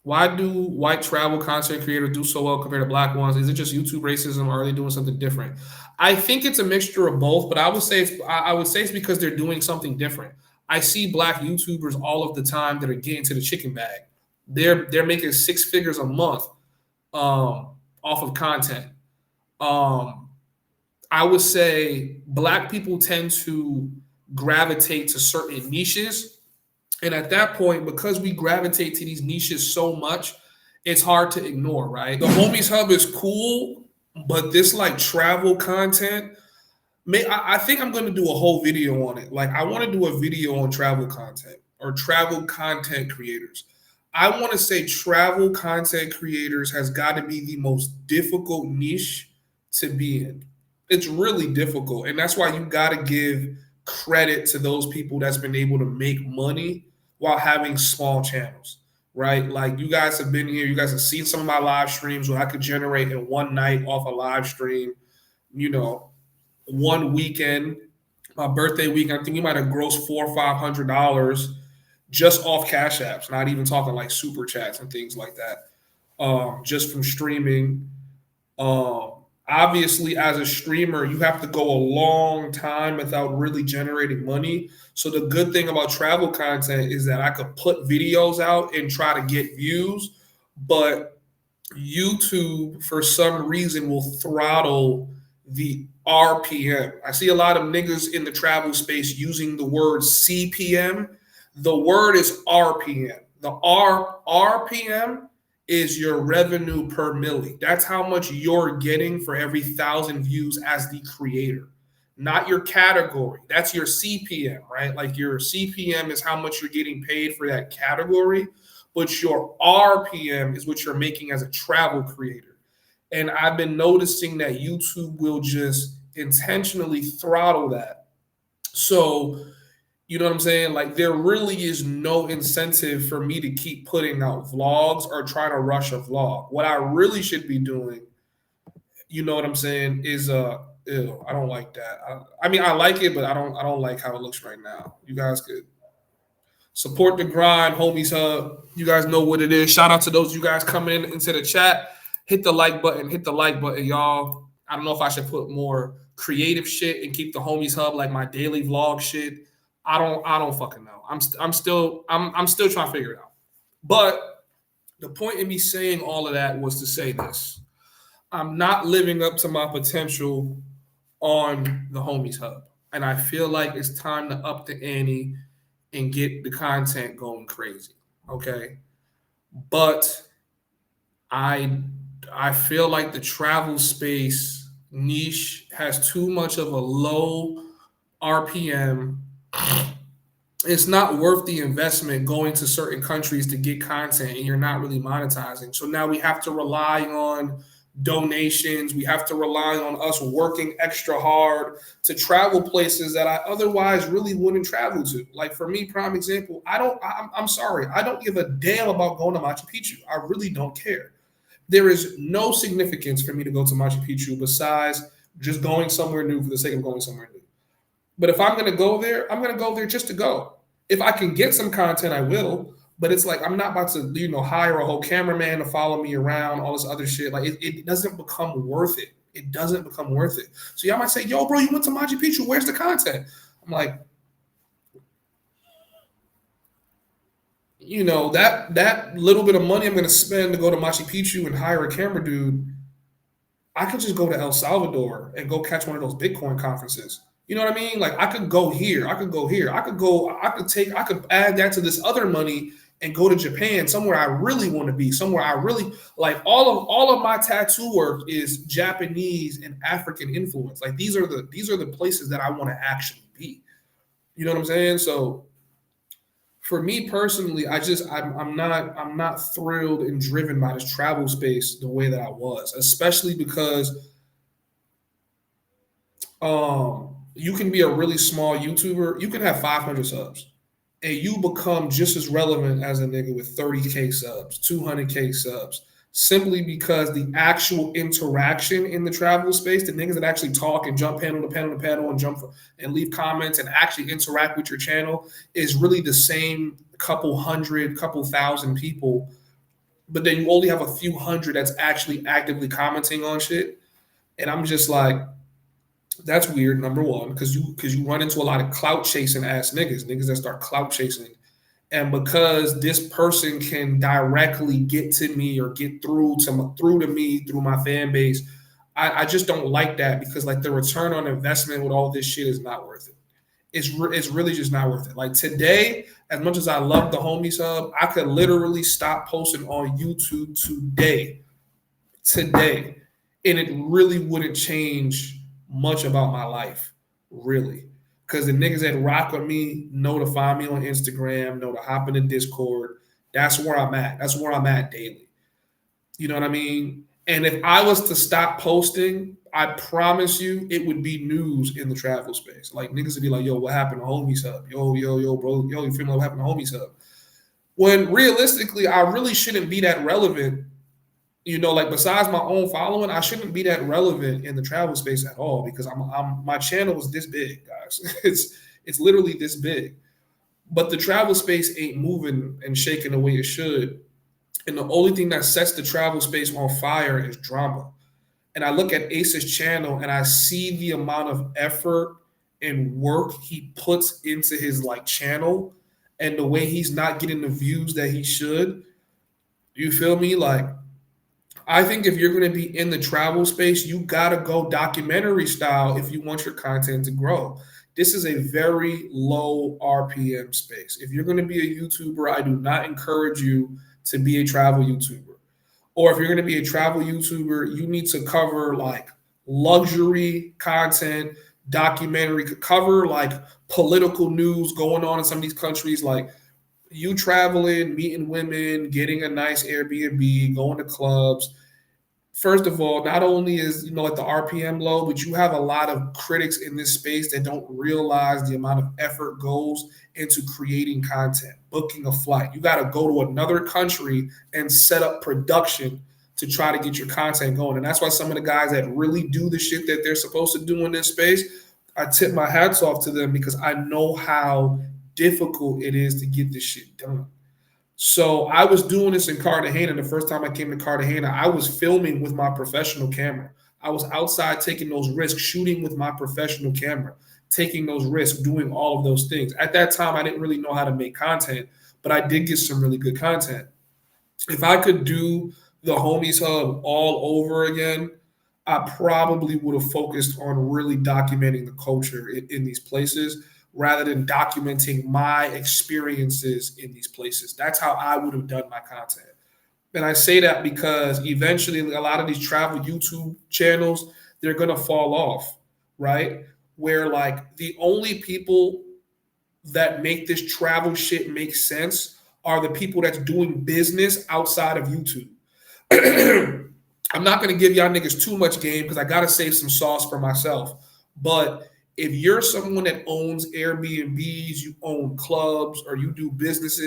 Why do white travel content creators do so well compared to black ones? Is it just YouTube racism, or are they doing something different? I think it's a mixture of both, but I would say it's because they're doing something different. I see black YouTubers all of the time that are getting to the chicken bag. They're making six figures a month off of content. Um, I would say black people tend to gravitate to certain niches. And at that point, because we gravitate to these niches so much, it's hard to ignore, right? The Homies Hub is cool, but this like travel content, I think I'm going to do a whole video on it. Like, I want to do a video on travel content or travel content creators. I want to say travel content creators has got to be the most difficult niche to be in. It's really difficult. And that's why you got to give credit to those people that's been able to make money while having small channels, right? Like, you guys have been here, you guys have seen some of my live streams where I could generate in one night off a live stream, you know, one weekend, my birthday weekend. I think we might have grossed $400 or $500 just off Cash Apps, not even talking like super chats and things like that, just from streaming. Um, Obviously, as a streamer, you have to go a long time without really generating money. So the good thing about travel content is that I could put videos out and try to get views, but YouTube, for some reason, will throttle the RPM. I see a lot of niggas in the travel space using the word CPM. The word is RPM. The RPM is your revenue per milli. That's how much you're getting for every 1,000 views as the creator, not your category. That's your CPM, right? Like, your CPM is how much you're getting paid for that category, but your RPM is what you're making as a travel creator. And I've been noticing that YouTube will just intentionally throttle that. So, you know what I'm saying? Like, there really is no incentive for me to keep putting out vlogs or try to rush a vlog. What I really should be doing, you know what I'm saying, is ew, I don't like that. I mean, I like it, but I don't like how it looks right now. You guys could support the grind, Homies Hub. You guys know what it is. Shout out to those of you guys coming into the chat. Hit the like button. Hit the like button, y'all. I don't know if I should put more creative shit and keep the Homies Hub like my daily vlog shit. I don't fucking know. I'm still trying to figure it out. But the point in me saying all of that was to say this. I'm not living up to my potential on the Homies Hub. And I feel like it's time to up the ante and get the content going crazy. Okay. But I I feel like the travel space niche has too much of a low RPM. It's not worth the investment going to certain countries to get content and you're not really monetizing. So now we have to rely on donations. We have to rely on us working extra hard to travel places that I otherwise really wouldn't travel to. Like, for me, prime example, I'm sorry, I don't give a damn about going to Machu Picchu. I really don't care. There is no significance for me to go to Machu Picchu besides just going somewhere new for the sake of going somewhere new. But if I'm going to go there, I'm going to go there just to go. If I can get some content, I will. But it's like, I'm not about to, hire a whole cameraman to follow me around, all this other shit. Like, it doesn't become worth it. It doesn't become worth it. So y'all might say, yo, bro, you went to Machu Picchu. Where's the content? I'm like, that little bit of money I'm going to spend to go to Machu Picchu and hire a camera dude, I could just go to El Salvador and go catch one of those Bitcoin conferences. You know what I mean? Like, I could go here. I could go here. I could add that to this other money and go to Japan, somewhere I really want to be, somewhere I really like. All of my tattoo work is Japanese and African influence. Like, these are the places that I want to actually be. You know what I'm saying? So for me personally, I'm not thrilled and driven by this travel space the way that I was, especially because you can be a really small YouTuber. You can have 500 subs and you become just as relevant as a nigga with 30K subs, 200K subs, simply because the actual interaction in the travel space, the niggas that actually talk and jump panel to panel to panel and jump and leave comments and actually interact with your channel, is really the same couple hundred, couple thousand people but then you only have a few hundred that's actually actively commenting on shit. And I'm just like, that's weird. Number one, because you run into a lot of clout chasing ass niggas that start clout chasing, and because this person can directly get to me or get through to me through my fan base, I just don't like that, because like the return on investment with all this shit is not worth it. It's really just not worth it. Like today, as much as I love the Homies Hub, I could literally stop posting on YouTube today, and it really wouldn't change much about my life, really. Because the niggas that rock with me know to find me on Instagram, know to hop into Discord. That's where I'm at. That's where I'm at daily. You know what I mean? And if I was to stop posting, I promise you it would be news in the travel space. Like niggas would be like, yo, what happened to Homies Hub? Yo, bro, yo, you feel me? What happened to Homies Hub? When realistically, I really shouldn't be that relevant. Like besides my own following, I shouldn't be that relevant in the travel space at all, because my channel is this big, guys. It's literally this big. But the travel space ain't moving and shaking the way it should. And the only thing that sets the travel space on fire is drama. And I look at Ace's channel and I see the amount of effort and work he puts into his like channel, and the way he's not getting the views that he should. You feel me? Like, I think if you're going to be in the travel space, you got to go documentary style if you want your content to grow. This is a very low RPM space. If you're going to be a YouTuber, I do not encourage you to be a travel YouTuber. Or if you're going to be a travel YouTuber, you need to cover like luxury content, documentary, cover like political news going on in some of these countries, like you traveling, meeting women, getting a nice Airbnb, going to clubs. First of all, not only is like the RPM low, but you have a lot of critics in this space that don't realize the amount of effort goes into creating content, booking a flight. You got to go to another country and set up production to try to get your content going. And that's why some of the guys that really do the shit that they're supposed to do in this space, I tip my hats off to them, because I know how difficult it is to get this shit done. So I was doing this in Cartagena. The first time I came to Cartagena, I was filming with my professional camera. I was outside taking those risks, shooting with my professional camera, taking those risks, doing all of those things. At that time, I didn't really know how to make content, but I did get some really good content. If I could do the Homies Hub all over again, I probably would have focused on really documenting the culture in these places, rather than documenting my experiences in these places. That's how I would have done my content. And I say that because eventually a lot of these travel YouTube channels, they're going to fall off, right? Where like the only people that make this travel shit make sense are the people that's doing business outside of YouTube. I'm not going to give y'all niggas too much game, because I got to save some sauce for myself. But if you're someone that owns Airbnbs, you own clubs, or you do business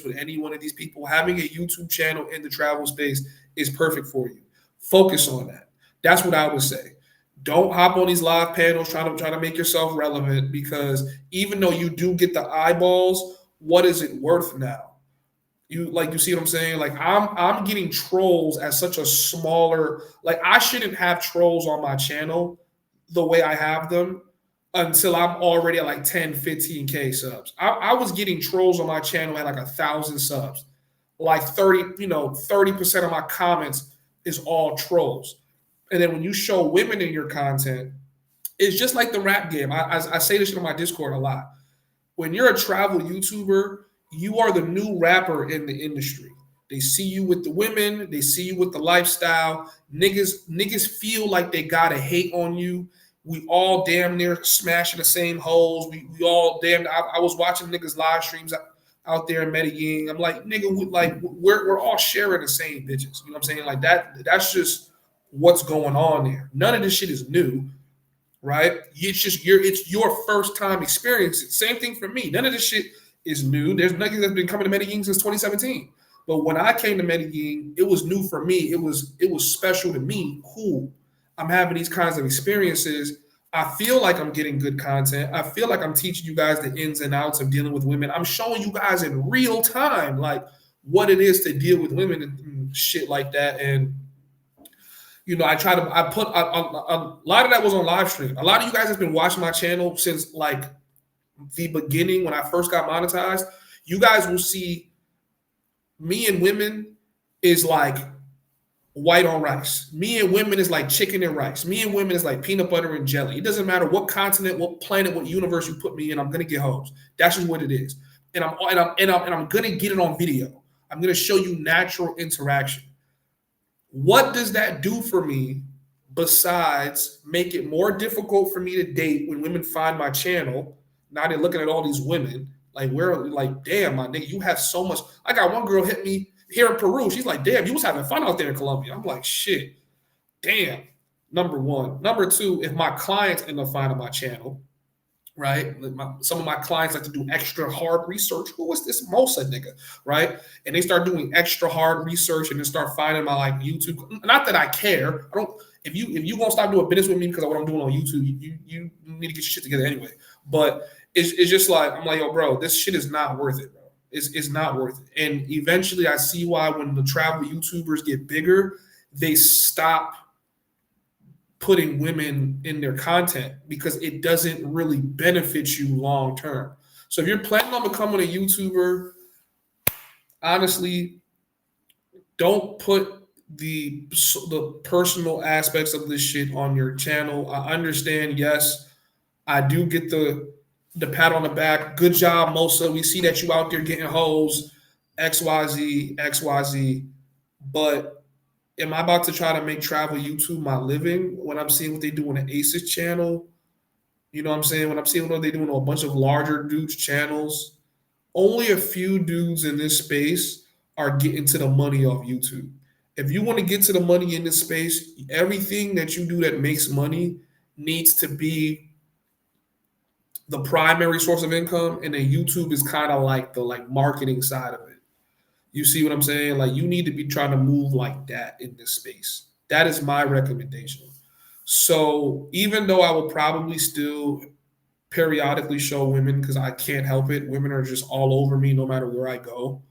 with any one of these people, having a YouTube channel in the travel space is perfect for you. Focus on that. That's what I would say. Don't hop on these live panels trying to make yourself relevant, because even though you do get the eyeballs, what is it worth now? You see what I'm saying? Like I'm getting trolls at such a smaller, like I shouldn't have trolls on my channel the way I have them until I'm already at like 10, 15K subs. I was getting trolls on my channel at like 1,000 subs. Like 30% of my comments is all trolls. And then when you show women in your content, it's just like the rap game. I say this shit on my Discord a lot. When you're a travel YouTuber, you are the new rapper in the industry. They see you with the women, they see you with the lifestyle. Niggas feel like they gotta hate on you. We all damn near smashing the same holes. We all damn. I was watching niggas live streams out there in Medellin. I'm like, nigga, we're all sharing the same bitches. You know what I'm saying? Like that. That's just what's going on there. None of this shit is new, right? It's your first time experience. Same thing for me. None of this shit is new. There's niggas that's been coming to Medellin since 2017. But when I came to Medellin, it was new for me. It was special to me. Cool. I'm having these kinds of experiences. I feel like I'm getting good content. I feel like I'm teaching you guys the ins and outs of dealing with women. I'm showing you guys in real time, like what it is to deal with women and shit like that. And I put a lot of that was on live stream. A lot of you guys have been watching my channel since like the beginning when I first got monetized. You guys will see me and women is like white on rice. Me and women is like chicken and rice. Me and women is like peanut butter and jelly. It doesn't matter what continent, what planet, what universe you put me in. I'm gonna get hoes. That's just what it is. And I'm gonna get it on video. I'm gonna show you natural interaction. What does that do for me besides make it more difficult for me to date when women find my channel? Now they're looking at all these women like, we're like, damn, my nigga, you have so much. I got one girl hit me here in Peru. She's like, damn, you was having fun out there in Colombia. I'm like, shit, damn. Number one. Number two, if my clients end up finding my channel, right? Some of my clients like to do extra hard research. Who is this Mosa nigga, right? And they start doing extra hard research and then start finding my like YouTube. Not that I care. I don't. If you gonna stop doing business with me because of what I'm doing on YouTube, you need to get your shit together anyway. But it's just like, I'm like, yo, bro, this shit is not worth it, bro. It's not worth it. And eventually, I see why when the travel YouTubers get bigger, they stop putting women in their content because it doesn't really benefit you long term. So if you're planning on becoming a YouTuber, honestly, don't put the personal aspects of this shit on your channel. I understand, yes, I do get the pat on the back. Good job, Mosa. We see that you out there getting hoes, XYZ. But am I about to try to make travel YouTube my living when I'm seeing what they do on the Aces channel? You know what I'm saying? When I'm seeing what they do on a bunch of larger dudes' channels, only a few dudes in this space are getting to the money off YouTube. If you want to get to the money in this space, everything that you do that makes money needs to be the primary source of income, and then YouTube is kind of like the marketing side of it. You see what I'm saying? Like, you need to be trying to move like that in this space. That is my recommendation. So even though I will probably still periodically show women because I can't help it, women are just all over me no matter where I go.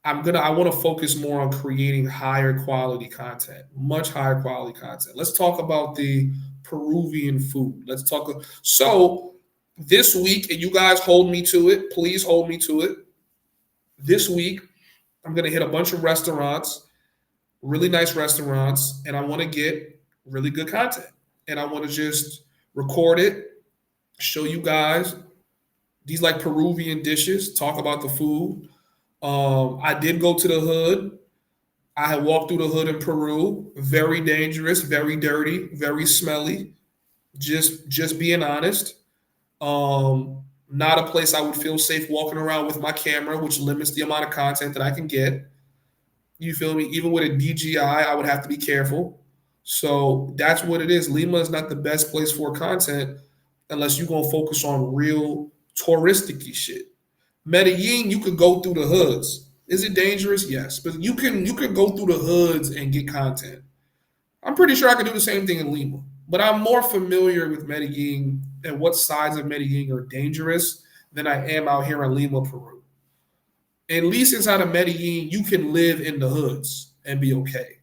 I want to focus more on creating higher quality content, much higher quality content. Let's talk about the Peruvian food. Let's talk. So this week, and you guys hold me to it. Please hold me to it. This week, I'm going to hit a bunch of restaurants, really nice restaurants, and I want to get really good content. And I want to just record it, show you guys these like Peruvian dishes, talk about the food. I did go to the hood. I had walked through the hood in Peru. Very dangerous, very dirty, very smelly. Just being honest. Not a place I would feel safe walking around with my camera, which limits the amount of content that I can get. You feel me? Even with a DJI, I would have to be careful. So that's what it is. Lima is not the best place for content unless you're going to focus on real touristic-y shit. Medellin, you could go through the hoods. Is it dangerous? Yes. But you can go through the hoods and get content. I'm pretty sure I could do the same thing in Lima. But I'm more familiar with Medellin and what sides of Medellin are dangerous than I am out here in Lima, Peru. At least inside of Medellin, you can live in the hoods and be okay.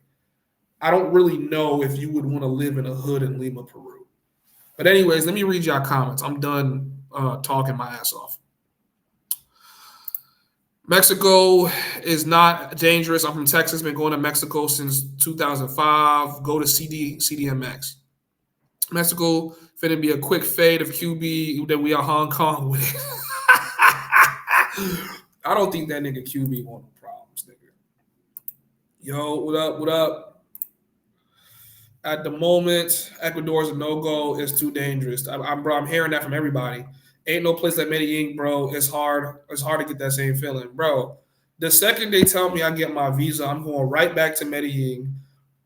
I don't really know if you would want to live in a hood in Lima, Peru. But anyways, let me read y'all comments. I'm done talking my ass off. Mexico is not dangerous. I'm from Texas. Been going to Mexico since 2005. Go to CDMX. Mexico finna be a quick fade of QB that we are Hong Kong with. I don't think that nigga QB want no problems, nigga. Yo, what up? What up? At the moment, Ecuador's a no-go. It's too dangerous. I'm hearing that from everybody. Ain't no place like Medellin, bro. It's hard. It's hard to get that same feeling, bro. The second they tell me I get my visa, I'm going right back to Medellin.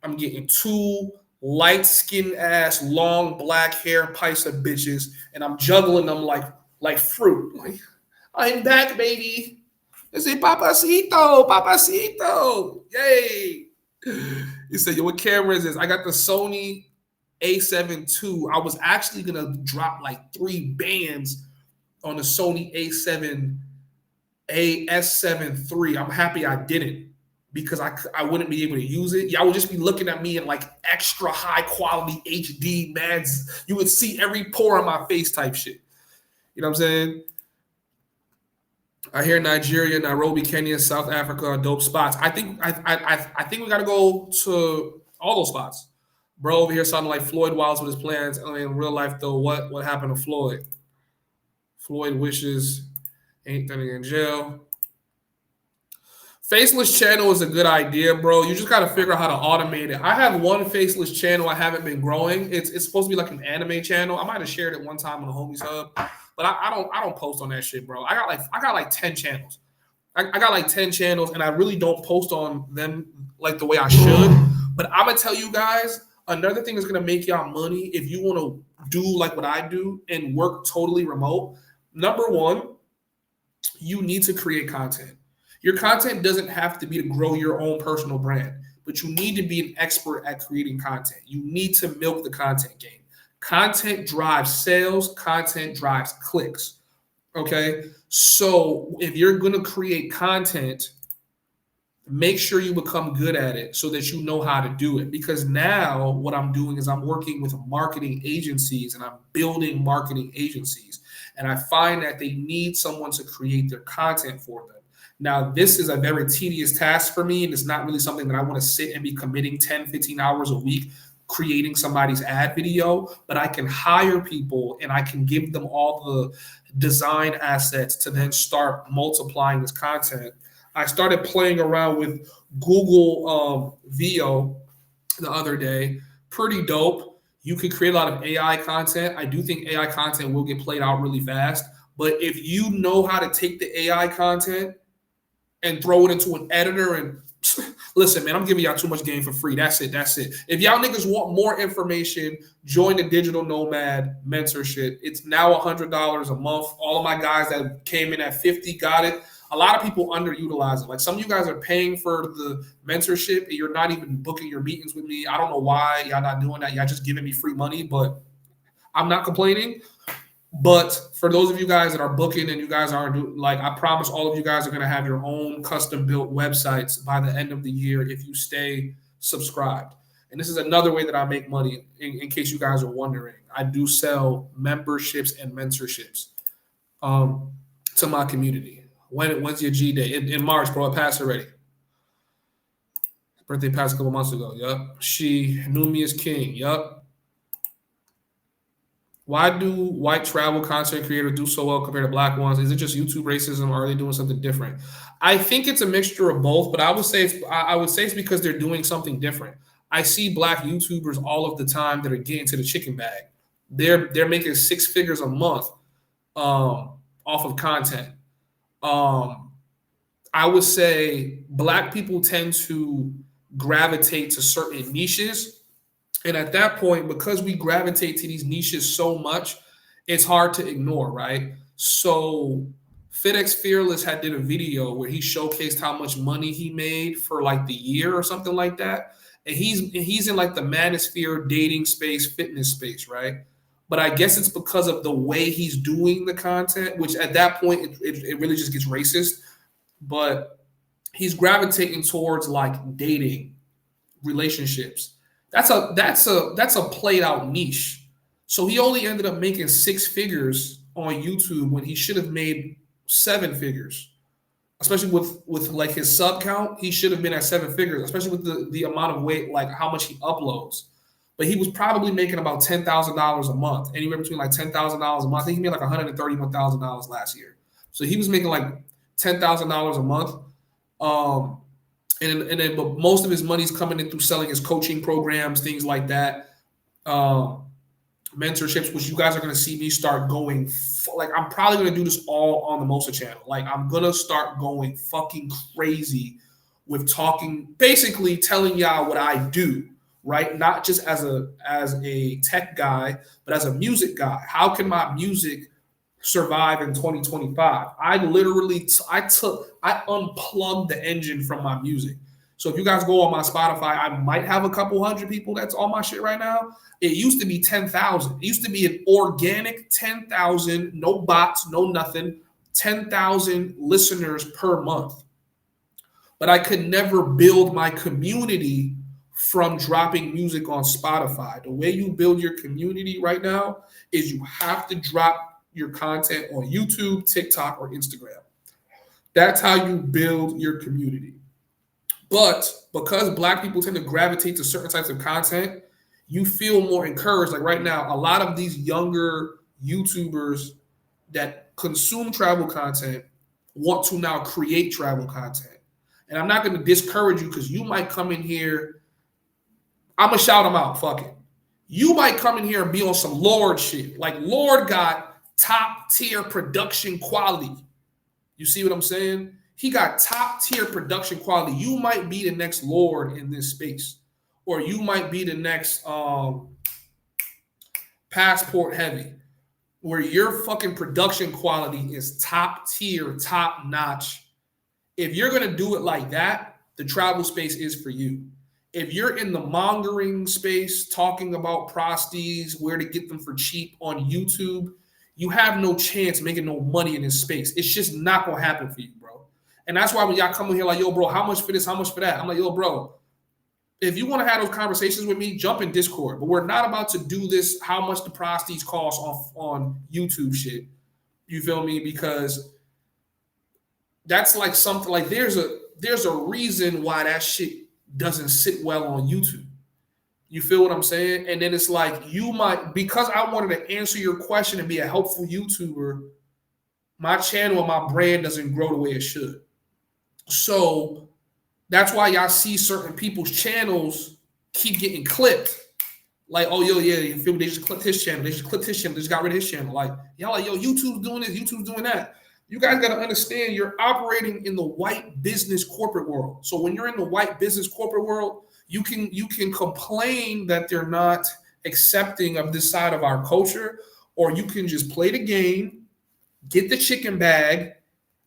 I'm getting 2 light-skinned ass, long black hair paisa bitches, and I'm juggling them like fruit. Like, I'm back, baby. It's a papacito. Yay. He said, yo, what camera is this? I got the Sony A7 II. I was actually going to drop like 3 bands on the Sony A7 AS7 III. I'm happy I didn't. because I wouldn't be able to use it. Y'all would just be looking at me in like extra high quality HD, man. You would see every pore on my face type shit. You know what I'm saying? I hear Nigeria, Nairobi, Kenya, South Africa are dope spots. I think we got to go to all those spots. Bro over here sounding like Floyd Wilds with his plans. In real life, though, what happened to Floyd? Floyd wishes ain't done in jail. Faceless channel is a good idea, bro. You just got to figure out how to automate it. I have one faceless channel I haven't been growing. It's supposed to be like an anime channel. I might have shared it one time on the Homies Hub, but I don't post on that shit, bro. I got like 10 channels. I got like 10 channels, and I really don't post on them like the way I should. But I'm gonna tell you guys, another thing that's gonna make y'all money if you want to do like what I do and work totally remote. Number one, you need to create content. Your content doesn't have to be to grow your own personal brand, but you need to be an expert at creating content. You need to milk the content game. Content drives sales, content drives clicks. Okay? So if you're going to create content, make sure you become good at it so that you know how to do it. Because now what I'm doing is I'm working with marketing agencies and I'm building marketing agencies. And I find that they need someone to create their content for them. Now, this is a very tedious task for me, and it's not really something that I want to sit and be committing 10, 15 hours a week creating somebody's ad video, but I can hire people and I can give them all the design assets to then start multiplying this content. I started playing around with Google VO the other day. Pretty dope. You can create a lot of AI content. I do think AI content will get played out really fast, but if you know how to take the AI content and throw it into an editor and listen, man, I'm giving y'all too much game for free. That's it. If y'all niggas want more information, join the Digital Nomad mentorship. It's now $100 a month. All of my guys that came in at 50 got it. A lot of people underutilize it. Like some of you guys are paying for the mentorship and you're not even booking your meetings with me. I don't know why y'all not doing that. Y'all just giving me free money, but I'm not complaining. But for those of you guys that are booking and you guys aren't like, I promise all of you guys are going to have your own custom built websites by the end of the year if you stay subscribed. And this is another way that I make money in case you guys are wondering. I do sell memberships and mentorships to my community. When's your G day? In March, bro. It passed already. Birthday passed a couple months ago. Yup. She knew me as king. Yup. Why do white travel content creators do so well compared to black ones? Is it just YouTube racism, or are they doing something different? I think it's a mixture of both, but I would say it's because they're doing something different. I see black YouTubers all of the time that are getting to the chicken bag. They're making 6 figures a month off of content. I would say black people tend to gravitate to certain niches. And at that point, because we gravitate to these niches so much, it's hard to ignore, right? So FedEx Fearless did a video where he showcased how much money he made for like the year or something like that. And he's in like the manosphere dating space, fitness space, right? But I guess it's because of the way he's doing the content, which at that point, it really just gets racist. But he's gravitating towards like dating, relationships. That's a played out niche. So he only ended up making 6 figures on YouTube when he should have made 7 figures. Especially with like his sub count, he should have been at 7 figures, especially with the amount of weight, like how much he uploads. But he was probably making about $10,000 a month, anywhere between like $10,000 a month. I think he made like $131,000 last year. So he was making like $10,000 a month. But most of his money's coming in through selling his coaching programs, things like that, mentorships, which you guys are going to see me start going. Like I'm probably going to do this all on the Mosa channel. Like I'm going to start going fucking crazy with talking, basically telling y'all what I do, right? Not just as a tech guy, but as a music guy. How can my music survive in 2025? I unplugged the engine from my music. So if you guys go on my Spotify, I might have a couple hundred people that's on my shit right now. It used to be 10,000. It used to be an organic 10,000, no bots, no nothing, 10,000 listeners per month. but I could never build my community from dropping music on Spotify. The way you build your community right now is you have to drop your content on YouTube, TikTok, or Instagram. That's how you build your community. But because Black people tend to gravitate to certain types of content, you feel more encouraged. Like right now, a lot of these younger YouTubers that consume travel content want to now create travel content. And I'm not going to discourage you because you might come in here. I'm going to shout them out. Fuck it. You might come in here and be on some Lord shit. Like Lord got top tier production quality. You see what I'm saying? He got top tier production quality. You might be the next Lord in this space. Or you might be the next Passport Heavy, where your fucking production quality is top tier, top notch. If you're going to do it like that, the travel space is for you. If you're in the mongering space, talking about prosties, where to get them for cheap on YouTube, you have no chance making no money in this space. It's just not going to happen for you, bro. And that's why when y'all come in here like, yo, bro, how much for this? How much for that? I'm like, yo, bro, if you want to have those conversations with me, jump in Discord. But we're not about to do this, how much the prosties cost on YouTube shit. You feel me? Because that's like something like there's a reason why that shit doesn't sit well on YouTube. You feel what I'm saying? And then it's like you might, because I wanted to answer your question and be a helpful YouTuber, my channel and my brand doesn't grow the way it should. So that's why y'all see certain people's channels keep getting clipped. Like, oh, yo, yeah, you feel me? They just clipped his channel. They just clipped his channel. They just got rid of his channel. Like, y'all like, yo, YouTube's doing this. YouTube's doing that. You guys got to understand you're operating in the white business corporate world. So when you're in the white business corporate world, you can complain that they're not accepting of this side of our culture, or you can just play the game, get the chicken bag,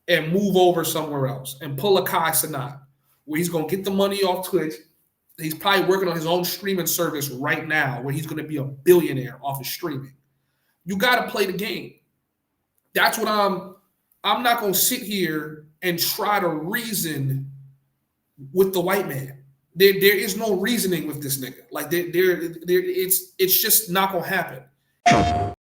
and move over somewhere else and pull a Kai Cenat, where he's going to get the money off Twitch. He's probably working on his own streaming service right now where he's going to be a billionaire off of streaming. You got to play the game. That's what I'm not going to sit here and try to reason with the white man. There is no reasoning with this nigga. Like it's just not going to happen.